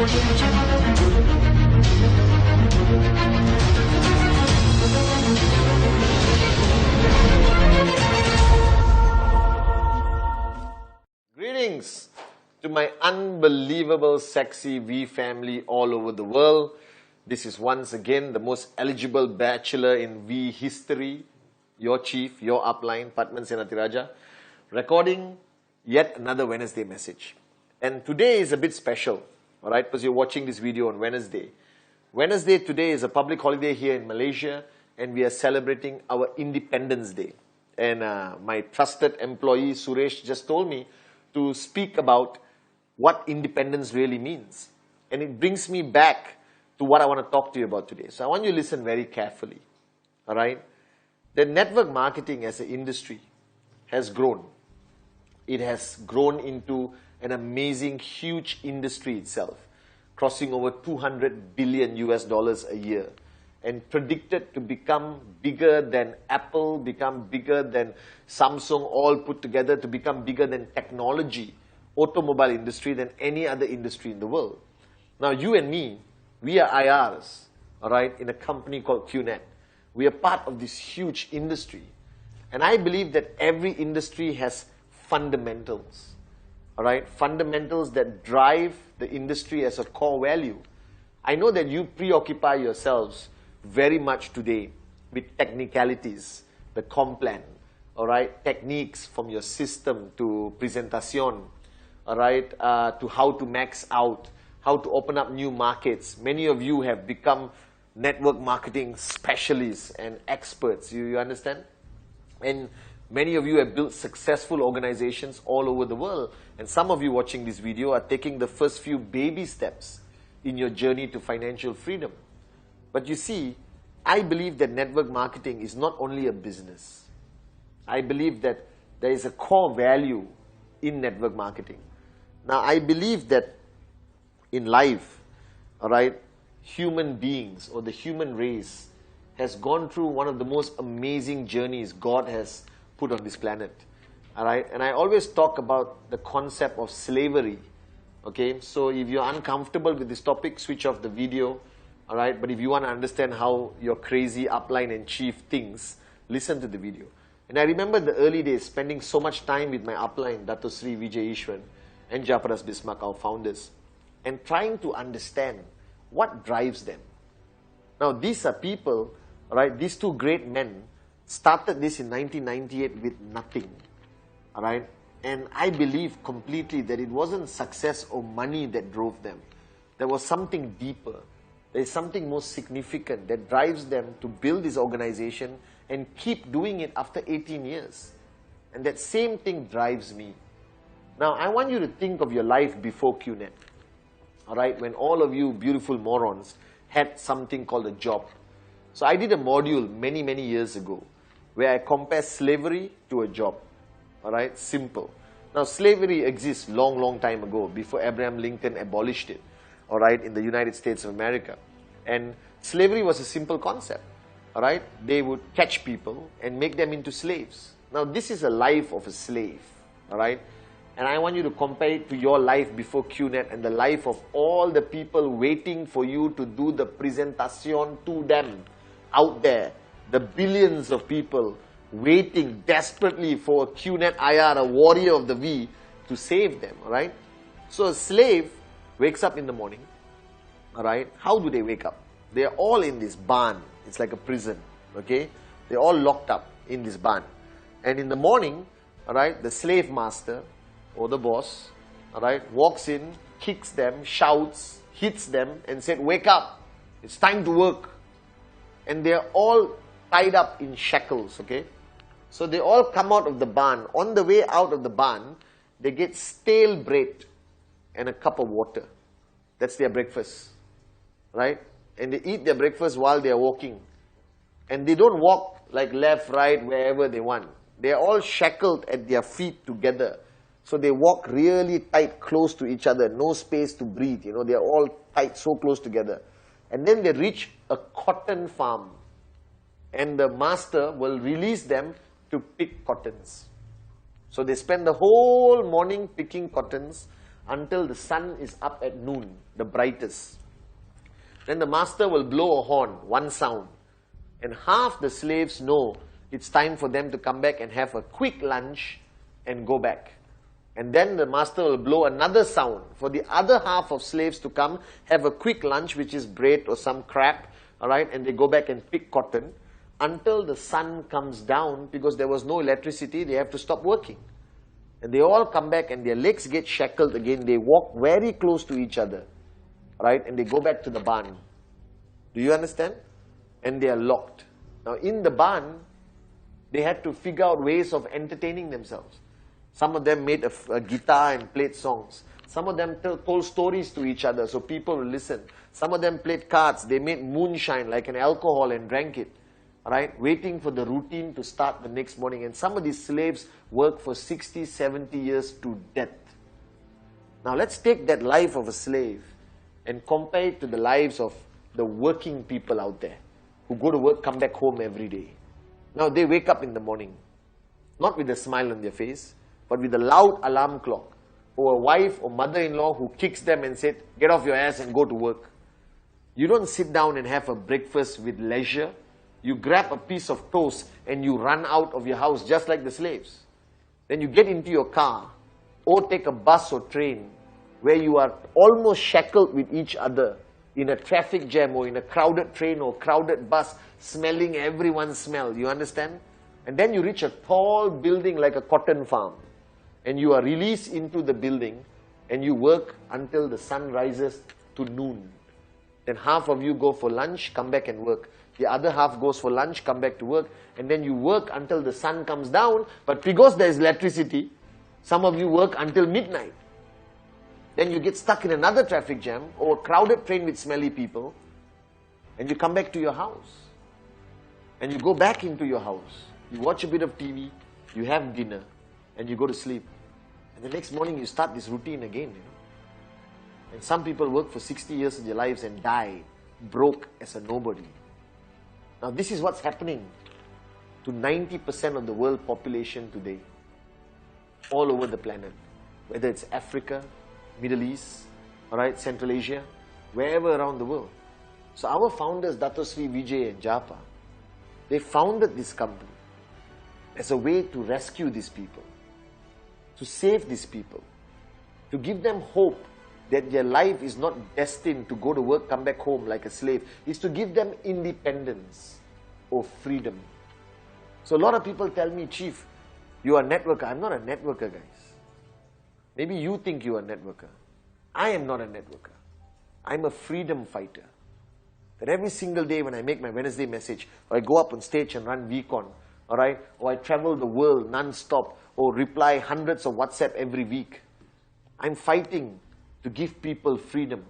Greetings to my unbelievable sexy V family all over the world. This is once again the most eligible bachelor in V history, your chief, your upline, Padman Senatiraja, recording yet another Wednesday message. And today is a bit special, alright, because you're watching this video on Wednesday. Wednesday today is a public holiday here in Malaysia, and we are celebrating our Independence Day. And my trusted employee Suresh just told me to speak about what independence really means. And it brings me back to what I want to talk to you about today. So I want you to listen very carefully. Alright? The network marketing as an industry has grown. It has grown into an amazing, huge industry itself, crossing over 200 billion US dollars a year, and predicted to become bigger than Apple, become bigger than Samsung, all put together, to become bigger than technology, automobile industry, than any other industry in the world. Now you and me, we are IRs, all right, in a company called QNet. We are part of this huge industry. And I believe that every industry has fundamentals, all right, fundamentals that drive the industry as a core value. I know that you preoccupy yourselves very much today with technicalities, the complan, all right, techniques from your system to presentation, all right, to how to max out, how to open up new markets. Many of you have become network marketing specialists and experts, you understand? And many of you have built successful organizations all over the world. And some of you watching this video are taking the first few baby steps in your journey to financial freedom. But you see, I believe that network marketing is not only a business. I believe that there is a core value in network marketing. Now, I believe that in life, all right, human beings or the human race has gone through one of the most amazing journeys God has put on this planet. All right, and I always talk about the concept of slavery. Okay, so if you're uncomfortable with this topic, switch off the video. All right, but if you want to understand how your crazy upline and chief thinks, listen to the video. And I remember the early days spending so much time with my upline, Dato Sri Vijay Ishwan and Japaras Bismarck, our founders, and trying to understand what drives them. Now, these are people, right? These two great men started this in 1998 with nothing, all right? And I believe completely that it wasn't success or money that drove them. There was something deeper. There is something more significant that drives them to build this organization and keep doing it after 18 years. And that same thing drives me. Now, I want you to think of your life before QNet. All right, when all of you beautiful morons had something called a job. So I did a module many, many years ago where I compare slavery to a job. All right, simple. Now, slavery exists long, long time ago, before Abraham Lincoln abolished it, all right, in the United States of America. And slavery was a simple concept, all right? They would catch people and make them into slaves. Now, this is a life of a slave, all right? And I want you to compare it to your life before QNet and the life of all the people waiting for you to do the presentation to them out there. The billions of people waiting desperately for a QNet IR, a warrior of the V, to save them, all right? So a slave wakes up in the morning, all right? How do they wake up? They are all in this barn. It's like a prison, okay? They're all locked up in this barn. And in the morning, all right, the slave master or the boss, all right, walks in, kicks them, shouts, hits them, and said, "Wake up, it's time to work." And they're all tied up in shackles, okay? So they all come out of the barn. On the way out of the barn, they get stale bread and a cup of water. That's their breakfast, right? And they eat their breakfast while they are walking. And they don't walk like left, right, wherever they want. They are all shackled at their feet together. So they walk really tight, close to each other, no space to breathe, you know, they are all tight, so close together. And then they reach a cotton farm. And the master will release them to pick cottons. So they spend the whole morning picking cottons until the sun is up at noon, the brightest. Then the master will blow a horn, one sound, and half the slaves know it's time for them to come back and have a quick lunch and go back. And then the master will blow another sound for the other half of slaves to come, have a quick lunch, which is bread or some crap, all right, and they go back and pick cotton until the sun comes down. Because there was no electricity, they have to stop working. And they all come back and their legs get shackled again. They walk very close to each other, right, and they go back to the barn. Do you understand? And they are locked. Now in the barn, they had to figure out ways of entertaining themselves. Some of them made a guitar and played songs. Some of them told stories to each other so people will listen. Some of them played cards. They made moonshine like an alcohol and drank it, right? Waiting for the routine to start the next morning. And some of these slaves worked for 60, 70 years to death. Now let's take that life of a slave and compare it to the lives of the working people out there who go to work, come back home every day. Now they wake up in the morning, not with a smile on their face, but with a loud alarm clock, or a wife or mother-in-law who kicks them and said, get off your ass and go to work. You don't sit down and have a breakfast with leisure. You grab a piece of toast and you run out of your house just like the slaves. Then you get into your car or take a bus or train where you are almost shackled with each other in a traffic jam or in a crowded train or crowded bus, smelling everyone's smell. You understand? And then you reach a tall building like a cotton farm. And you are released into the building and you work until the sun rises to noon. Then half of you go for lunch, come back and work. The other half goes for lunch, come back to work. And then you work until the sun comes down. But because there is electricity, some of you work until midnight. Then you get stuck in another traffic jam or a crowded train with smelly people. And you come back to your house. And you go back into your house. You watch a bit of TV, you have dinner, and you go to sleep. And the next morning you start this routine again, you know. And some people work for 60 years of their lives and die broke as a nobody. Now this is what's happening to 90% of the world population today, all over the planet. Whether it's Africa, Middle East, all right, Central Asia, wherever around the world. So our founders, Dato Sri Vijay and Japa, they founded this company as a way to rescue these people, to save these people, to give them hope that their life is not destined to go to work, come back home like a slave. Is to give them independence or freedom. So a lot of people tell me, Chief, you are a networker. I'm not a networker, guys. Maybe you think you are a networker. I am not a networker. I'm a freedom fighter. That every single day when I make my Wednesday message, or I go up on stage and run VCon, all right, or I travel the world non-stop, or reply hundreds of WhatsApp every week, I'm fighting to give people freedom,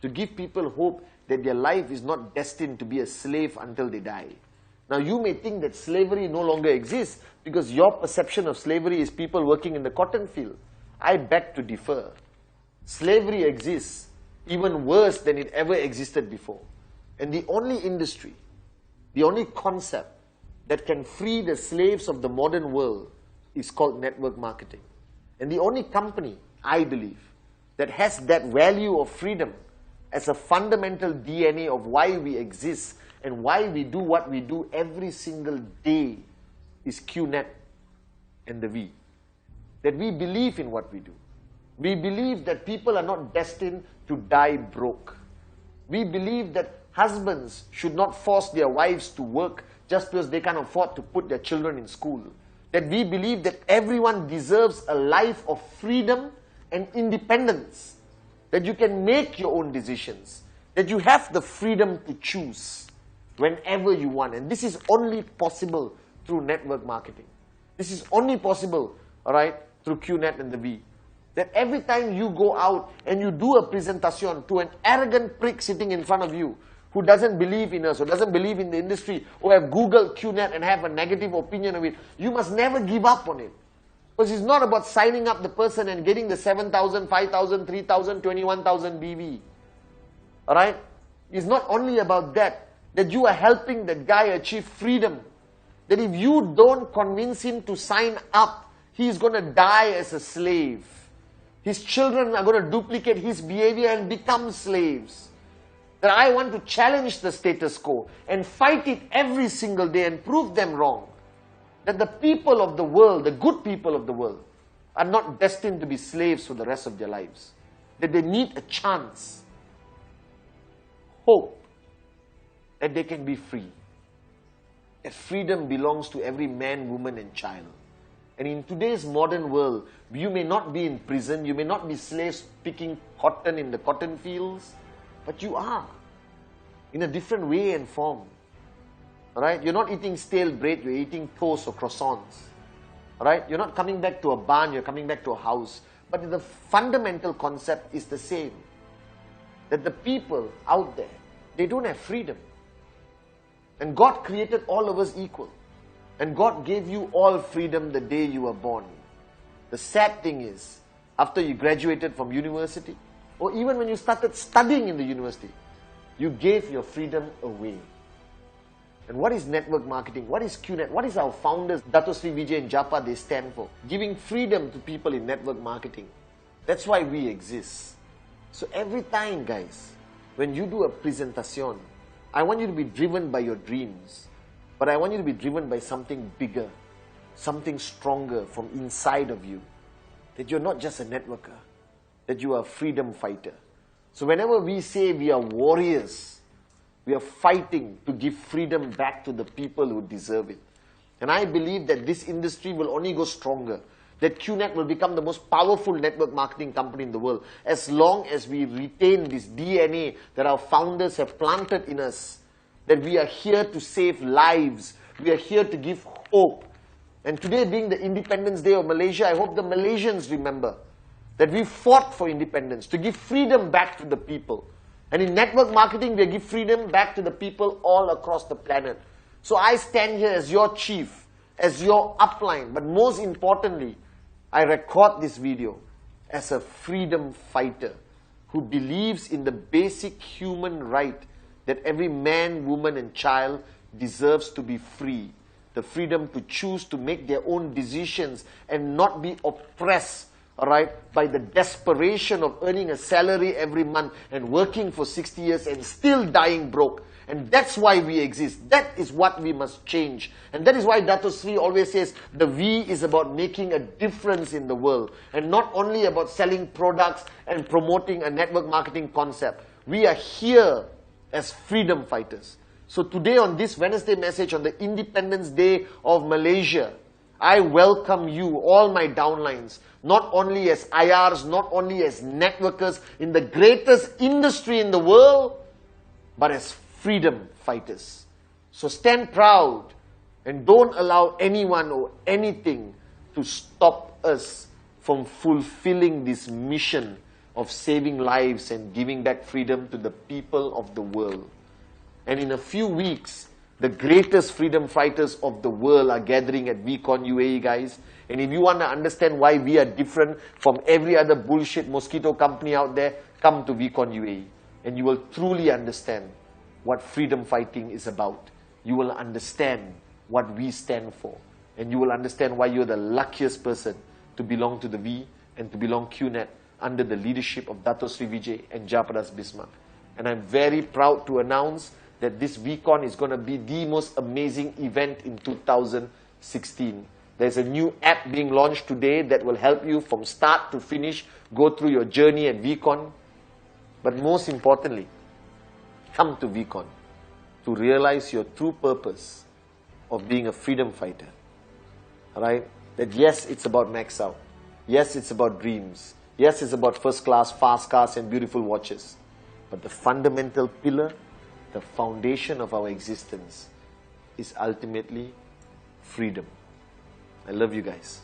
to give people hope that their life is not destined to be a slave until they die. Now you may think that slavery no longer exists because your perception of slavery is people working in the cotton field. I beg to differ. Slavery exists even worse than it ever existed before. And the only industry, the only concept that can free the slaves of the modern world is called network marketing. And the only company, I believe, that has that value of freedom as a fundamental DNA of why we exist and why we do what we do every single day is QNet and the V. That we believe in what we do. We believe that people are not destined to die broke. We believe that husbands should not force their wives to work just because they can't afford to put their children in school. That we believe that everyone deserves a life of freedom and independence. That you can make your own decisions. That you have the freedom to choose whenever you want. And this is only possible through network marketing. This is only possible, all right, through QNet and the V. That every time you go out and you do a presentation to an arrogant prick sitting in front of you who doesn't believe in us or doesn't believe in the industry or have Googled QNet and have a negative opinion of it, you must never give up on it. Because it's not about signing up the person and getting the 7,000, 5,000, 3,000, 21,000 BV. Alright? It's not only about that, that you are helping that guy achieve freedom. That if you don't convince him to sign up, he's going to die as a slave. His children are going to duplicate his behavior and become slaves. That I want to challenge the status quo and fight it every single day and prove them wrong. That the people of the world, the good people of the world, are not destined to be slaves for the rest of their lives. That they need a chance, hope, that they can be free. That freedom belongs to every man, woman and child. And in today's modern world, you may not be in prison, you may not be slaves picking cotton in the cotton fields, but you are, in a different way and form. Alright? You're not eating stale bread, you're eating toast or croissants. Alright? You're not coming back to a barn, you're coming back to a house. But the fundamental concept is the same. That the people out there, they don't have freedom. And God created all of us equal. And God gave you all freedom the day you were born. The sad thing is, after you graduated from university, or even when you started studying in the university, you gave your freedom away. And what is network marketing? What is QNet? What is our founders, Dato Sri Vijay and Japa, they stand for? Giving freedom to people in network marketing. That's why we exist. So every time, guys, when you do a presentation, I want you to be driven by your dreams. But I want you to be driven by something bigger, something stronger from inside of you. That you're not just a networker, that you are a freedom fighter. So whenever we say we are warriors, we are fighting to give freedom back to the people who deserve it. And I believe that this industry will only go stronger. That QNet will become the most powerful network marketing company in the world as long as we retain this DNA that our founders have planted in us. That we are here to save lives. We are here to give hope. And today being the Independence Day of Malaysia, I hope the Malaysians remember that we fought for independence, to give freedom back to the people. And in network marketing, we give freedom back to the people all across the planet. So I stand here as your chief, as your upline, but most importantly, I record this video as a freedom fighter who believes in the basic human right that every man, woman and child deserves to be free. The freedom to choose to make their own decisions and not be oppressed, alright, by the desperation of earning a salary every month and working for 60 years and still dying broke. And that's why we exist. That is what we must change. And that is why Dato Sri always says the V is about making a difference in the world. And not only about selling products and promoting a network marketing concept. We are here as freedom fighters. So today on this Wednesday message on the Independence Day of Malaysia, I welcome you, all my downlines, not only as IRs, not only as networkers in the greatest industry in the world, but as freedom fighters. So stand proud and don't allow anyone or anything to stop us from fulfilling this mission of saving lives and giving back freedom to the people of the world. And in a few weeks, the greatest freedom fighters of the world are gathering at VCon UAE, guys. And if you want to understand why we are different from every other bullshit mosquito company out there, come to VCon UAE. And you will truly understand what freedom fighting is about. You will understand what we stand for. And you will understand why you're the luckiest person to belong to the V and to belong QNet under the leadership of Dato Sri Vijay and Japadas Bismarck. And I'm very proud to announce that this VCon is going to be the most amazing event in 2016. There's a new app being launched today that will help you from start to finish, go through your journey at VCon. But most importantly, come to VCon to realize your true purpose of being a freedom fighter. Alright? That yes, it's about max out. Yes, it's about dreams. Yes, it's about first class, fast cars and beautiful watches. But the fundamental pillar, the foundation of our existence is ultimately freedom. I love you guys.